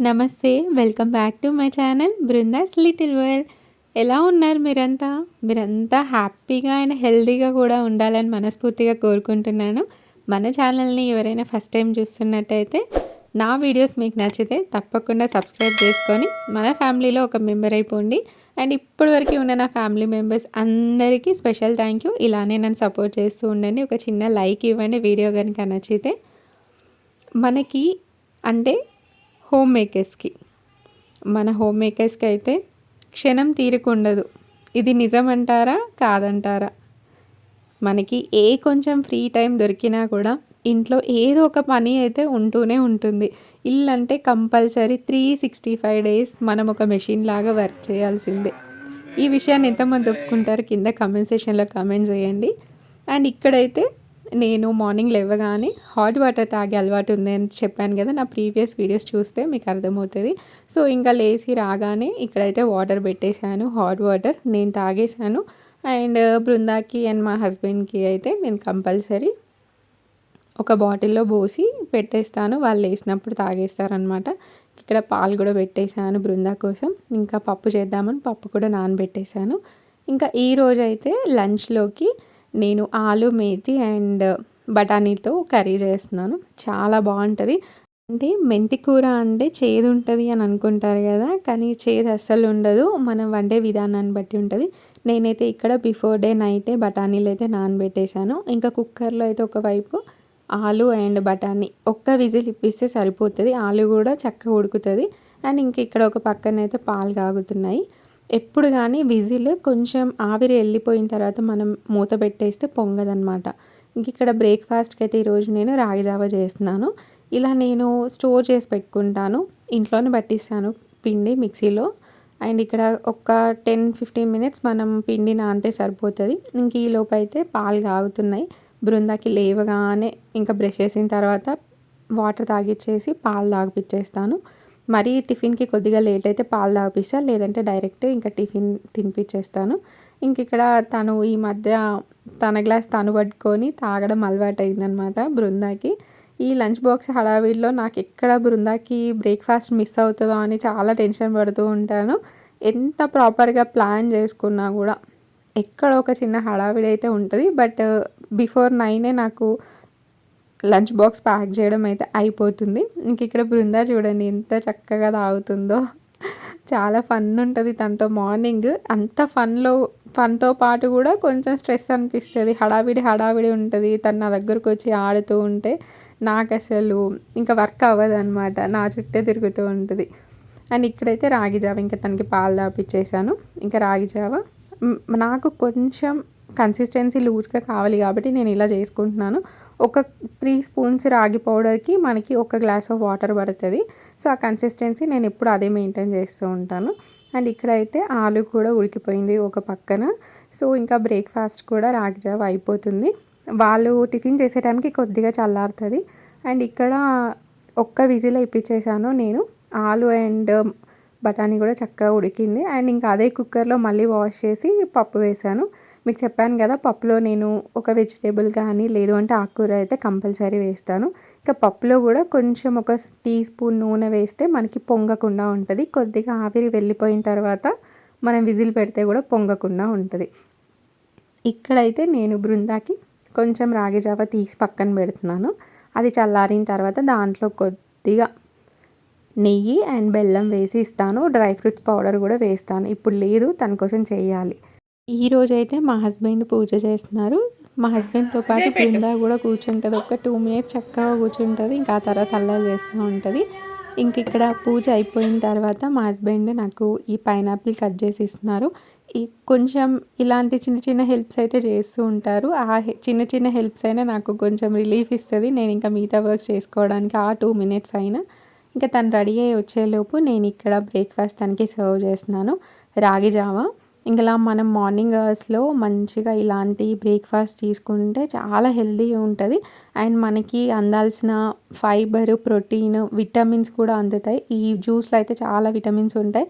నమస్తే. Welcome back to my channel Brinda's little world. ఎలా ఉన్నారు మీరంతా? మీరంతా హ్యాపీగా అండ్ హెల్తీగా కూడా ఉండాలని మనస్ఫూర్తిగా కోరుకుంటున్నాను. మన ఛానల్ని ఎవరైనా ఫస్ట్ టైం చూస్తున్నట్టయితే నా వీడియోస్ మీకు నచ్చితే తప్పకుండా సబ్స్క్రైబ్ చేసుకొని మన ఫ్యామిలీలో ఒక మెంబర్ అయిపోండి. అండ్ ఇప్పటివరకు ఉన్న నా ఫ్యామిలీ మెంబర్స్ అందరికీ స్పెషల్ థ్యాంక్ యూ. ఇలానే నన్ను సపోర్ట్ చేస్తూ ఉండండి. ఒక చిన్న లైక్ ఇవ్వండి వీడియో కనుక నచ్చితే. మనకి అంటే మన హోమ్ మేకర్స్కి అయితే క్షణం తీరికుండదు. ఇది నిజమంటారా కాదంటారా? మనకి కొంచెం ఫ్రీ టైం దొరికినా కూడా ఇంట్లో ఏదో ఒక పని అయితే ఉంటూనే ఉంటుంది. ఇల్లు అంటే కంపల్సరీ 365 డేస్ మనం ఒక మెషిన్ లాగా వర్క్ చేయాల్సిందే. ఈ విషయాన్ని ఎంతమంది ఒప్పుకుంటారు కింద కామెంట్ సెక్షన్లో కామెంట్ చేయండి. అండ్ ఇక్కడైతే నేను మార్నింగ్ లేవగానే హాట్ వాటర్ తాగే అలవాటు ఉంది అని చెప్పాను కదా, నా ప్రీవియస్ వీడియోస్ చూస్తే మీకు అర్థమవుతుంది. సో ఇంకా లేచి రాగానే ఇక్కడైతే వాటర్ పెట్టేశాను, హాట్ వాటర్ నేను తాగేశాను. అండ్ బృందాకి అండ్ మా హస్బెండ్కి అయితే నేను కంపల్సరీ ఒక బాటిల్లో పోసి పెట్టేస్తాను, వాళ్ళు వేసినప్పుడు తాగేస్తారనమాట. ఇక్కడ పాలు కూడా పెట్టేశాను బృందా కోసం. ఇంకా పప్పు చేద్దామని పప్పు కూడా నానబెట్టేశాను. ఇంకా ఈరోజైతే లంచ్లోకి నేను ఆలు మేతి అండ్ బఠానీతో కర్రీ చేస్తున్నాను. చాలా బాగుంటుంది. అంటే మెంతి కూర అంటే చేదు ఉంటుంది అని అనుకుంటారు కదా, కానీ చేదు అస్సలు ఉండదు. మనం వండే విధానాన్ని బట్టి ఉంటుంది. నేనైతే ఇక్కడ బిఫోర్ డే నైటే బఠానీలు అయితే నానబెట్టేశాను. ఇంకా కుక్కర్లో అయితే ఒకవైపు ఆలు అండ్ బఠానీ ఒక్క విజిల్ ఇప్పిస్తే సరిపోతుంది. ఆలు కూడా చక్కగా ఉడుకుతుంది. అండ్ ఇంక ఇక్కడ ఒక పక్కన అయితే పాలు కాగుతున్నాయి. ఎప్పుడు కానీ విజిల్ కొంచెం ఆవిరి వెళ్ళిపోయిన తర్వాత మనం మూత పెట్టేస్తే పొంగదనమాట. ఇంక ఇక్కడ బ్రేక్ఫాస్ట్కి అయితే ఈరోజు నేను రాగి జావా చేస్తున్నాను. ఇలా నేను స్టోర్ చేసి పెట్టుకుంటాను, ఇంట్లోనే పట్టిస్తాను పిండి మిక్సీలో. అండ్ ఇక్కడ ఒక 10-15 మినిట్స్ మనం పిండి నానితే సరిపోతుంది. ఇంక ఈ లోపు అయితే పాలు కాగుతున్నాయి. బృందాకి లేవగానే ఇంకా బ్రష్ చేసిన తర్వాత వాటర్ తాగిచ్చేసి పాలు తాగిపిచ్చేస్తాను. మరీ టిఫిన్కి కొద్దిగా లేట్ అయితే పాలు తాగిపిస్తాను, లేదంటే డైరెక్ట్ ఇంకా టిఫిన్ తినిపించేస్తాను. ఇంక ఇక్కడ తను ఈ మధ్య తన గ్లాస్ తను పట్టుకొని తాగడం అలవాటు అయిందనమాట బృందాకి. ఈ లంచ్ బాక్స్ హడావిడిలో నాకు ఎక్కడ బృందాకి బ్రేక్ఫాస్ట్ మిస్ అవుతుందో అని చాలా టెన్షన్ పడుతూ ఉంటాను. ఎంత ప్రాపర్గా ప్లాన్ చేసుకున్నా కూడా ఎక్కడ ఒక చిన్న హడావిడి అయితే ఉంటుంది. బట్ బిఫోర్ 9 నాకు లంచ్ బాక్స్ ప్యాక్ చేయడం అయితే అయిపోతుంది. ఇంక ఇక్కడ బృందా చూడండి ఎంత చక్కగా తాగుతుందో. చాలా ఫన్ ఉంటుంది తనతో మార్నింగ్. అంత ఫన్తో పాటు కూడా కొంచెం స్ట్రెస్ అనిపిస్తుంది. హడావిడి ఉంటుంది. తను నా దగ్గరకు వచ్చి ఆడుతూ ఉంటే నాకు అసలు ఇంకా వర్క్ అవ్వదు అనమాట, నా చుట్టే తిరుగుతూ ఉంటుంది. అండ్ ఇక్కడైతే రాగి జావ ఇంకా తనకి పాలు తాపిచ్చేసాను. ఇంకా రాగి జావ నాకు కొంచెం కన్సిస్టెన్సీ లూజ్గా కావాలి కాబట్టి నేను ఇలా చేసుకుంటున్నాను. ఒక 3 స్పూన్స్ రాగి పౌడర్కి మనకి 1 గ్లాస్ ఆఫ్ వాటర్ పడుతుంది. సో ఆ కన్సిస్టెన్సీ నేను ఎప్పుడు అదే మెయింటైన్ చేస్తూ ఉంటాను. అండ్ ఇక్కడైతే ఆలు కూడా ఉడికిపోయింది ఒక పక్కన. సో ఇంకా బ్రేక్ఫాస్ట్ కూడా రాగి జావ అయిపోతుంది. వాళ్ళు టిఫిన్ చేసే టైంకి కొద్దిగా చల్లారుతుంది. అండ్ ఇక్కడ ఒక్క విజిల్ ఇప్పించేసాను నేను. ఆలు అండ్ బఠానీ కూడా చక్కగా ఉడికింది. అండ్ ఇంకా అదే కుక్కర్లో మళ్ళీ వాష్ చేసి పప్పు వేసాను. మీకు చెప్పాను కదా, పప్పులో నేను ఒక వెజిటేబుల్ కానీ లేదు అంటే ఆకుకూర అయితే కంపల్సరీ వేస్తాను. ఇంకా పప్పులో కూడా కొంచెం ఒక టీ స్పూన్ నూనె వేస్తే మనకి పొంగకుండా ఉంటుంది. కొద్దిగా ఆవిరి వెళ్ళిపోయిన తర్వాత మనం విజిల్ పెడితే కూడా పొంగకుండా ఉంటుంది. ఇక్కడైతే నేను బృందాకి కొంచెం రాగి జావ తీసి పక్కన పెడుతున్నాను. అది చల్లారిన తర్వాత దాంట్లో కొద్దిగా నెయ్యి అండ్ బెల్లం వేసి ఇస్తాను. డ్రై ఫ్రూట్స్ పౌడర్ కూడా వేస్తాను. ఇప్పుడు లేదు, తన కోసం చేయాలి. ఈరోజైతే మా హస్బెండ్ పూజ చేస్తున్నారు. మా హస్బెండ్తో పాటు బృందా కూడా కూర్చుంటుంది. ఒక 2 మినిట్స్ చక్కగా కూర్చుంటుంది. ఇంకా ఆ తర్వాత అల్లరి చేస్తూ ఉంటుంది. ఇంక ఇక్కడ పూజ అయిపోయిన తర్వాత మా హస్బెండ్ నాకు ఈ పైనాపిల్ కట్ చేసి ఇస్తున్నారు. కొంచెం ఇలాంటి చిన్న చిన్న హెల్ప్స్ అయితే చేస్తూ ఉంటారు. ఆ చిన్న చిన్న హెల్ప్స్ అయినా నాకు కొంచెం రిలీఫ్ ఇస్తుంది. నేను ఇంకా మిగతా వర్క్స్ చేసుకోవడానికి ఆ 2 మినిట్స్ అయినా. ఇంకా తను రెడీ అయ్యి వచ్చేలోపు నేను ఇక్కడ బ్రేక్ఫాస్ట్ తనకి సర్వ్ చేస్తున్నాను, రాగి జావా. ఇంకలా మనం మార్నింగ్ అవర్స్లో మంచిగా ఇలాంటి బ్రేక్ఫాస్ట్ తీసుకుంటే చాలా హెల్తీగా ఉంటుంది. అండ్ మనకి అందాల్సిన ఫైబర్, ప్రోటీన్, విటమిన్స్ కూడా అందుతాయి. ఈ జ్యూస్లో అయితే చాలా విటమిన్స్ ఉంటాయి.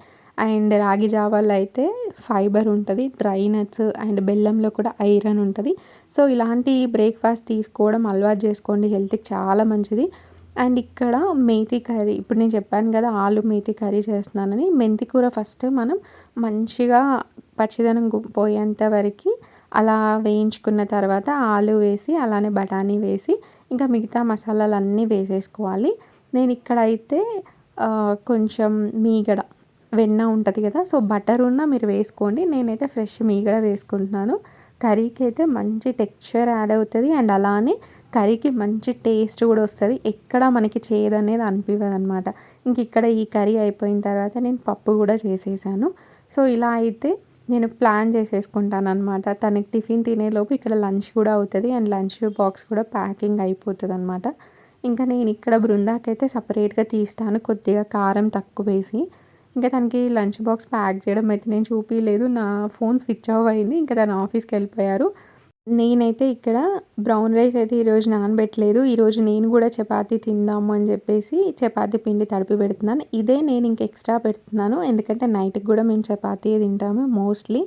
అండ్ రాగి జావాలో అయితే ఫైబర్ ఉంటుంది, డ్రై నట్స్ అండ్ బెల్లంలో కూడా ఐరన్ ఉంటుంది. సో ఇలాంటి బ్రేక్ఫాస్ట్ తీసుకోవడం అలవాటు చేసుకోండి, హెల్త్కి చాలా మంచిది. అండ్ ఇక్కడ మేతి కర్రీ, ఇప్పుడు నేను చెప్పాను కదా ఆలు మేతి కర్రీ చేస్తున్నానని. మెంతి కూర ఫస్ట్ మనం మంచిగా పచ్చిదనం పోయేంత వరకు అలా వేయించుకున్న తర్వాత ఆలు వేసి, అలానే బఠానీ వేసి, ఇంకా మిగతా మసాలాలన్నీ వేసేసుకోవాలి. నేను ఇక్కడైతే కొంచెం మీగడ వెన్న ఉంటుంది కదా, సో బటర్ ఉన్న మీరు వేసుకోండి. నేనైతే ఫ్రెష్ మీగడ వేసుకుంటున్నాను. కర్రీకి అయితే మంచి టెక్స్చర్ యాడ్ అవుతుంది అండ్ అలానే కర్రీకి మంచి టేస్ట్ కూడా వస్తుంది. ఎక్కడ మనకి చేదు అనేది అనిపించదు అనమాట. ఇంక ఇక్కడ ఈ కర్రీ అయిపోయిన తర్వాత నేను పప్పు కూడా చేసేసాను. సో ఇలా అయితే నేను ప్లాన్ చేసేసుకుంటాను అనమాట. తనకి టిఫిన్ తినేలోపు ఇక్కడ లంచ్ కూడా అవుతుంది అండ్ లంచ్ బాక్స్ కూడా ప్యాకింగ్ అయిపోతుంది అనమాట. ఇంకా నేను ఇక్కడ బృందాకైతే సపరేట్గా తీస్తాను, కొద్దిగా కారం తక్కువ వేసి. ఇంకా తనకి లంచ్ బాక్స్ ప్యాక్ చేయడం అయితే నేను చూపించలేదు, నా ఫోన్ స్విచ్ ఆఫ్ అయింది. ఇంకా తను ఆఫీస్కి వెళ్ళిపోయారు. నేనైతే ఇక్కడ బ్రౌన్ రైస్ అయితే ఈరోజు నానబెట్టలేదు. ఈరోజు నేను కూడా చపాతీ తిందాము అని చెప్పేసి చపాతీ పిండి తడిపి పెడుతున్నాను. ఇదే నేను ఇంక ఎక్స్ట్రా పెడుతున్నాను, ఎందుకంటే నైట్కి కూడా మేము చపాతీయే తింటాము మోస్ట్లీ.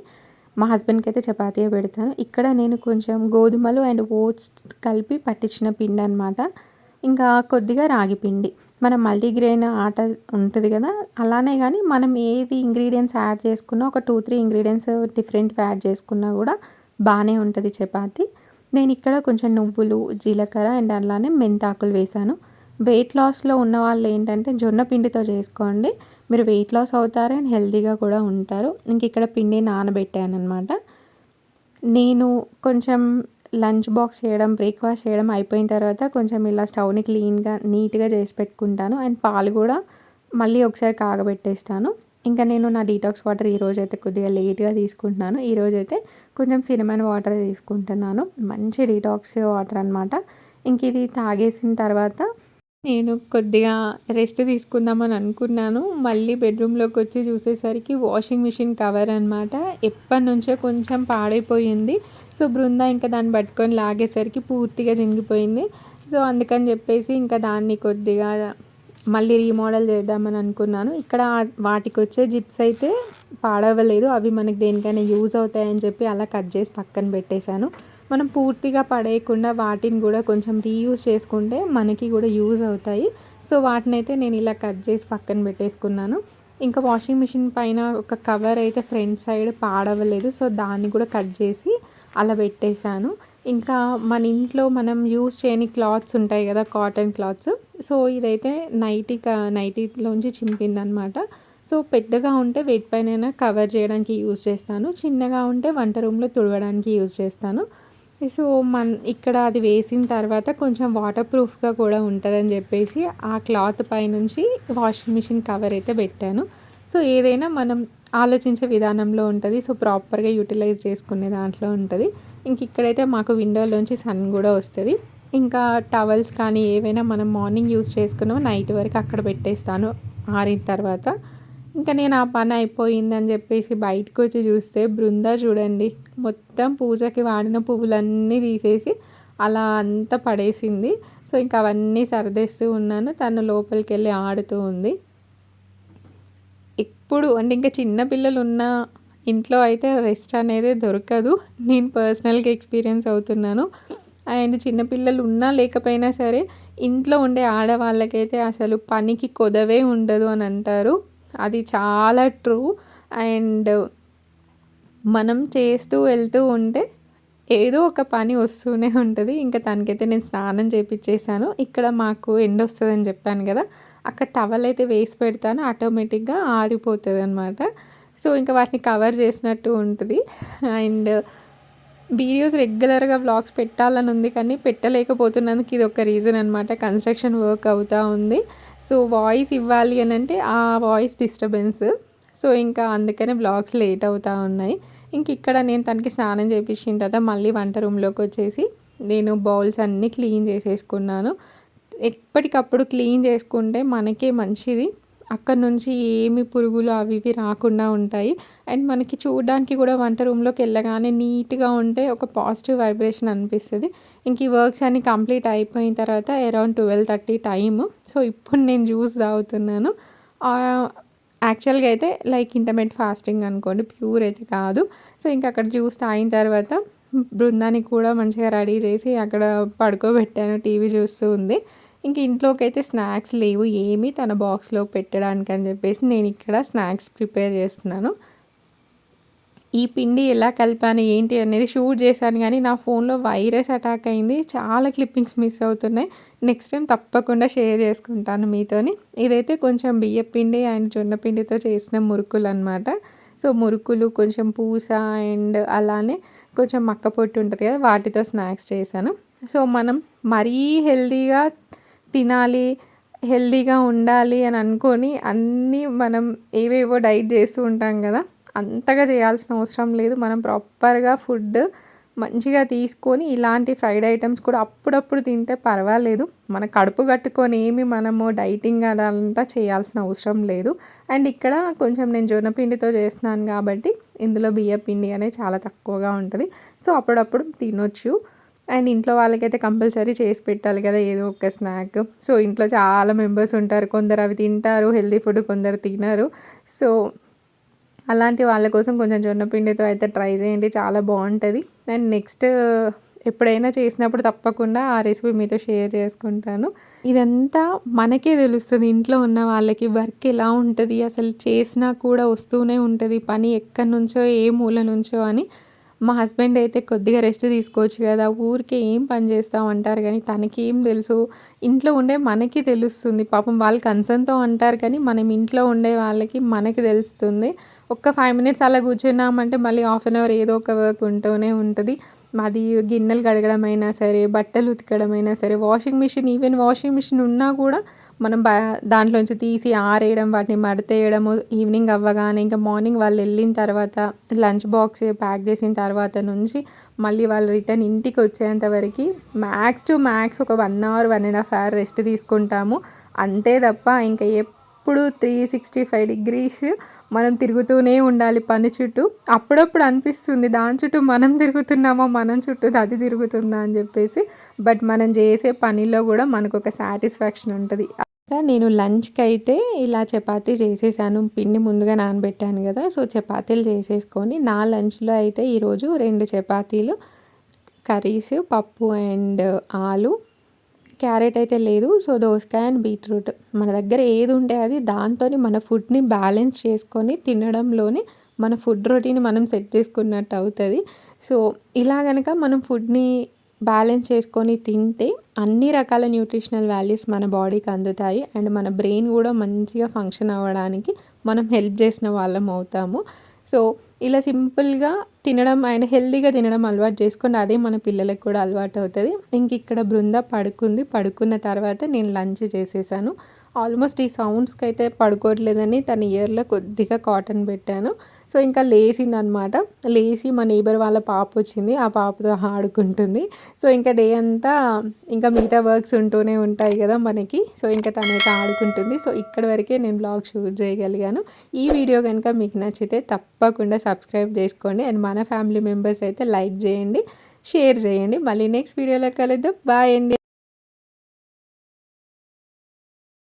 మా హస్బెండ్కి అయితే చపాతీయే పెడతాను. ఇక్కడ నేను కొంచెం గోధుమలు అండ్ ఓట్స్ కలిపి పట్టించిన పిండి అనమాట. ఇంకా కొద్దిగా రాగి పిండి, మనం మల్టీగ్రెయిన్ ఆట ఉంటుంది కదా, అలానే కానీ మనం ఏది ఇంగ్రీడియంట్స్ యాడ్ చేసుకున్నా, ఒక 2-3 ఇంగ్రీడియంట్స్ డిఫరెంట్గా యాడ్ చేసుకున్నా కూడా బాగానే ఉంటుంది చపాతీ. నేను ఇక్కడ కొంచెం నువ్వులు, జీలకర్ర అండ్ అలానే మెంతాకులు వేశాను. వెయిట్ లాస్లో ఉన్న వాళ్ళు ఏంటంటే జొన్న పిండితో చేసుకోండి, మీరు వెయిట్ లాస్ అవుతారు అండ్ హెల్తీగా కూడా ఉంటారు. ఇంక ఇక్కడ పిండి నానబెట్టాను అనమాట. నేను కొంచెం లంచ్ బాక్స్ చేయడం, బ్రేక్ఫాస్ట్ చేయడం అయిపోయిన తర్వాత కొంచెం ఇలా స్టవ్ని క్లీన్గా నీట్గా చేసి పెట్టుకుంటాను అండ్ పాలు కూడా మళ్ళీ ఒకసారి కాగబెట్టేస్తాను. ఇంకా నేను నా డీటాక్స్ వాటర్ ఈరోజైతే కొద్దిగా లేట్గా తీసుకుంటున్నాను. ఈరోజైతే కొంచెం సినమన్ వాటర్ తీసుకుంటున్నాను, మంచి డీటాక్స్ వాటర్ అనమాట. ఇంక ఇది తాగేసిన తర్వాత నేను కొద్దిగా రెస్ట్ తీసుకుందామని అనుకున్నాను. మళ్ళీ బెడ్రూమ్లోకి వచ్చి చూసేసరికి వాషింగ్ మిషన్ కవర్ అనమాట ఎప్పటి నుంచో కొంచెం పాడైపోయింది. సో బృందా ఇంకా దాన్ని పట్టుకొని లాగేసరికి పూర్తిగా జింగిపోయింది. సో అందుకని చెప్పేసి ఇంకా దాన్ని కొద్దిగా మళ్ళీ రీమోడల్ చేద్దామని అనుకున్నాను. ఇక్కడ వాటికి వచ్చే జిప్స్ అయితే పాడవలేదు, అవి మనకి దేనికైనా యూజ్ అవుతాయని చెప్పి అలా కట్ చేసి పక్కన పెట్టేశాను. మనం పూర్తిగా పడేయకుండా వాటిని కూడా కొంచెం రీయూజ్ చేసుకుంటే మనకి కూడా యూజ్ అవుతాయి. సో వాటిని అయితే నేను ఇలా కట్ చేసి పక్కన పెట్టేసుకున్నాను. ఇంకా వాషింగ్ మిషన్ పైన ఒక కవర్ అయితే ఫ్రంట్ సైడ్ పాడవలేదు, సో దాన్ని కూడా కట్ చేసి అలా పెట్టేశాను. ఇంకా మన ఇంట్లో మనం యూజ్ చేయని క్లాత్స్ ఉంటాయి కదా, కాటన్ క్లాత్స్. సో ఇదైతే నైటీలోంచి చింపిందనమాట. సో పెద్దగా ఉంటే వెయిట్ పైన కవర్ చేయడానికి యూజ్ చేస్తాను, చిన్నగా ఉంటే వంట రూమ్లో తుడవడానికి యూజ్ చేస్తాను. సో ఇక్కడ అది వేసిన తర్వాత కొంచెం వాటర్ ప్రూఫ్గా కూడా ఉంటుందని చెప్పేసి ఆ క్లాత్ పైనుంచి వాషింగ్ మిషన్ కవర్ అయితే పెట్టాను. సో ఏదైనా మనం ఆలోచించే విధానంలో ఉంటుంది, సో ప్రాపర్గా యూటిలైజ్ చేసుకునే దాంట్లో ఉంటుంది. ఇంక ఇక్కడైతే మాకు విండోలోంచి సన్ కూడా వస్తుంది. ఇంకా టవల్స్ కానీ ఏవైనా మనం మార్నింగ్ యూజ్ చేసుకున్నామో నైట్ వరకు అక్కడ పెట్టేస్తాను ఆరిన తర్వాత. ఇంకా నేను ఆ పని అయిపోయిందని చెప్పేసి బయటకు వచ్చి చూస్తే బృందా చూడండి మొత్తం పూజకి వాడిన పువ్వులన్నీ తీసేసి అలా అంతా పడేసింది. సో ఇంకా అవన్నీ సర్దేస్తూ ఉన్నాను, తను లోపలికి వెళ్ళి ఆడుతూ ఉంది. ఎప్పుడు అంటే ఇంకా చిన్నపిల్లలు ఉన్న ఇంట్లో అయితే రెస్ట్ అనేది దొరకదు, నేను పర్సనల్గా ఎక్స్పీరియన్స్ అవుతున్నాను. అండ్ చిన్నపిల్లలు ఉన్నా లేకపోయినా సరే ఇంట్లో ఉండే ఆడవాళ్ళకైతే అసలు పనికి కొదవే ఉండదు అని అంటారు, అది చాలా ట్రూ. అండ్ మనం చేస్తూ వెళ్తూ ఉంటే ఏదో ఒక పని వస్తూనే ఉంటుంది. ఇంకా తనకైతే నేను స్నానం చేయించేసాను. ఇక్కడ మాకు ఎండ వస్తుందని చెప్పాను కదా, అక్కడ టవల్ అయితే వేసి పెడతాను, ఆటోమేటిక్గా ఆరిపోతుంది అనమాట. సో ఇంకా వాటిని కవర్ చేసినట్టు ఉంటుంది. అండ్ వీడియోస్ రెగ్యులర్గా వ్లాగ్స్ పెట్టాలని ఉంది కానీ పెట్టలేకపోతున్నందుకు ఇది ఒక రీజన్ అనమాట. కన్స్ట్రక్షన్ వర్క్ అవుతూ ఉంది, సో వాయిస్ ఇవ్వాలి అని అంటే ఆ వాయిస్ డిస్టర్బెన్స్, సో ఇంకా అందుకనే వ్లాగ్స్ లేట్ అవుతూ ఉన్నాయి. ఇంక ఇక్కడ నేను తనకి స్నానం చేయించిన తర్వాత మళ్ళీ వంట రూమ్లోకి వచ్చేసి నేను బౌల్స్ అన్నీ క్లీన్ చేసేసుకున్నాను. ఎప్పటికప్పుడు క్లీన్ చేసుకుంటే మనకే మంచిది, అక్కడ నుంచి ఏమి పురుగులు అవి ఇవి రాకుండా ఉంటాయి. అండ్ మనకి చూడడానికి కూడా వంట రూమ్లోకి వెళ్ళగానే నీట్గా ఉంటే ఒక పాజిటివ్ వైబ్రేషన్ అనిపిస్తుంది. ఇంక ఈ వర్క్స్ అన్నీ కంప్లీట్ అయిపోయిన తర్వాత అరౌండ్ 12:30 టైము. సో ఇప్పుడు నేను జ్యూస్ తాగుతున్నాను. యాక్చువల్గా అయితే లైక్ ఇంటర్మీడియట్ ఫాస్టింగ్ అనుకోండి, ప్యూర్ అయితే కాదు. సో ఇంకా అక్కడ జ్యూస్ తాగిన తర్వాత బృందానికి కూడా మంచిగా రెడీ చేసి అక్కడ పడుకోబెట్టాను, టీవీ చూస్తూ ఉంది. ఇంక ఇంట్లోకైతే స్నాక్స్ లేవు ఏమీ తన బాక్స్లో పెట్టడానికి అని చెప్పేసి నేను ఇక్కడ స్నాక్స్ ప్రిపేర్ చేస్తున్నాను. ఈ పిండి ఎలా కలిపాను ఏంటి అనేది షూట్ చేశాను కానీ నా ఫోన్లో వైరస్ అటాక్ అయింది. చాలా క్లిప్పింగ్స్ మిస్ అవుతున్నాయి. నెక్స్ట్ టైం తప్పకుండా షేర్ చేసుకుంటాను మీతోని. ఇదైతే కొంచెం బియ్యపిండి అండ్ జొన్న పిండితో చేసిన మురుకులు అనమాట. సో మురుకులు కొంచెం పూస అండ్ అలానే కొంచెం మక్క పొట్టు ఉంటుంది కదా, వాటితో స్నాక్స్ చేశాను. సో మనం మరీ హెల్తీగా తినాలి, హెల్తీగా ఉండాలి అని అనుకొని అన్నీ మనం ఏవేవో డైట్ చేస్తూ ఉంటాం కదా, అంతగా చేయాల్సిన అవసరం లేదు. మనం ప్రాపర్గా ఫుడ్ మంచిగా తీసుకొని ఇలాంటి ఫ్రైడ్ ఐటమ్స్ కూడా అప్పుడప్పుడు తింటే పర్వాలేదు. మన కడుపు కట్టుకొని ఏమి మనము డైటింగ్ అదంతా చేయాల్సిన అవసరం లేదు. అండ్ ఇక్కడ కొంచెం నేను జొన్నపిండితో చేస్తున్నాను కాబట్టి ఇందులో బియ్యపిండి అనేది చాలా తక్కువగా ఉంటుంది. సో అప్పుడప్పుడు తినొచ్చు. అండ్ ఇంట్లో వాళ్ళకైతే కంపల్సరీ చేసి పెట్టాలి కదా ఏదో ఒక స్నాక్. సో ఇంట్లో చాలా మెంబర్స్ ఉంటారు, కొందరు అవి తింటారు హెల్తీ ఫుడ్, కొందరు తినరు. సో అలాంటి వాళ్ళ కోసం కొంచెం జొన్న పిండితో అయితే ట్రై చేయండి, చాలా బాగుంటుంది. అండ్ నెక్స్ట్ ఎప్పుడైనా చేసినప్పుడు తప్పకుండా ఆ రెసిపీ మీతో షేర్ చేసుకుంటాను. ఇదంతా మనకే తెలుస్తుంది ఇంట్లో ఉన్న వాళ్ళకి వర్క్ ఎలా ఉంటుంది, అసలు చేసినా కూడా వస్తూనే ఉంటుంది పని ఎక్కడి నుంచో ఏ మూల నుంచో అని. మా హస్బెండ్ అయితే కొద్దిగా రెస్ట్ తీసుకోవచ్చు కదా, ఊరికే ఏం పని చేస్తావు అంటారు కానీ తనకి ఏం తెలుసు, ఇంట్లో ఉండే మనకి తెలుస్తుంది. పాపం వాళ్ళు కన్సర్న్తో అంటారు కానీ మనం ఇంట్లో ఉండే వాళ్ళకి మనకి తెలుస్తుంది. ఒక్క 5 మినిట్స్ అలా కూర్చున్నామంటే మళ్ళీ హాఫ్ అన్ అవర్ ఏదో ఒక వర్క్ ఉంటూనే ఉంటుంది. మాది గిన్నెలు కడగడమైనా సరే, బట్టలు ఉతకడమైనా సరే, ఈవెన్ వాషింగ్ మిషన్ ఉన్నా కూడా మనం దాంట్లోంచి తీసి ఆరేయడం, వాటిని మడతేయడము, ఈవినింగ్ అవ్వగానే ఇంకా మార్నింగ్ వాళ్ళు వెళ్ళిన తర్వాత లంచ్ బాక్స్ ప్యాక్ చేసిన తర్వాత నుంచి మళ్ళీ వాళ్ళు రిటర్న్ ఇంటికి వచ్చేంత వరకు మ్యాక్స్ టు మ్యాక్స్ ఒక 1 అవర్ 1.5 అవర్ రెస్ట్ తీసుకుంటాము. అంతే తప్ప ఇంకా ఎప్పుడు 365 డిగ్రీస్ మనం తిరుగుతూనే ఉండాలి పని చుట్టూ. అప్పుడప్పుడు అనిపిస్తుంది దాని చుట్టూ మనం తిరుగుతున్నామా, మనం చుట్టూ అది తిరుగుతుందా అని చెప్పేసి. బట్ మనం చేసే పనిలో కూడా మనకు ఒక సాటిస్ఫాక్షన్ ఉంటుంది. నేను లంచ్కి అయితే ఇలా చపాతీ చేసేసాను. పిండి ముందుగా నానబెట్టాను కదా, సో చపాతీలు చేసేసుకొని నా లంచ్లో అయితే ఈరోజు 2 చపాతీలు, కర్రీస్, పప్పు అండ్ ఆలు, క్యారెట్ అయితే లేదు. సో దోసకాయ అండ్ బీట్రూట్ మన దగ్గర ఏది ఉంటే అది దాంతోని మన ఫుడ్ని బ్యాలెన్స్ చేసుకొని తినడంలోనే మన ఫుడ్ రొటీన్ మనం సెట్ చేసుకున్నట్టు అవుతుంది. సో ఇలా కనుక మనం ఫుడ్ని బ్యాలెన్స్ చేసుకొని తింటే అన్ని రకాల న్యూట్రిషనల్ వాల్యూస్ మన బాడీకి అందుతాయి అండ్ మన బ్రెయిన్ కూడా మంచిగా ఫంక్షన్ అవ్వడానికి మనం హెల్ప్ చేసిన వాళ్ళం అవుతాము. సో ఇలా సింపుల్గా తినడం అండ్ హెల్తీగా తినడం అలవాటు చేసుకోండి, అదే మన పిల్లలకు కూడా అలవాటు అవుతుంది. ఇంక ఇక్కడ బృంద పడుకున్న తర్వాత నేను లంచ్ చేసేసాను. ఆల్మోస్ట్ ఈ సౌండ్స్కి అయితే పడుకోవట్లేదని తన ఇయర్లో కొద్దిగా కాటన్ పెట్టాను. సో ఇంకా లేచిందనమాట. లేచి మా నేబర్ వాళ్ళ పాప వచ్చింది, ఆ పాపతో ఆడుకుంటుంది. సో ఇంకా డే అంతా ఇంకా మిగతా వర్క్స్ ఉంటూనే ఉంటాయి కదా మనకి. సో ఇంకా తనైతే ఆడుకుంటుంది. సో ఇక్కడ వరకే నేను బ్లాగ్ షూట్ చేయగలిగాను. ఈ వీడియో కనుక మీకు నచ్చితే తప్పకుండా సబ్స్క్రైబ్ చేసుకోండి అండ్ మన ఫ్యామిలీ మెంబర్స్ అయితే లైక్ చేయండి, షేర్ చేయండి. మళ్ళీ నెక్స్ట్ వీడియోలో కలుద్దాం. బాయ్ అండి.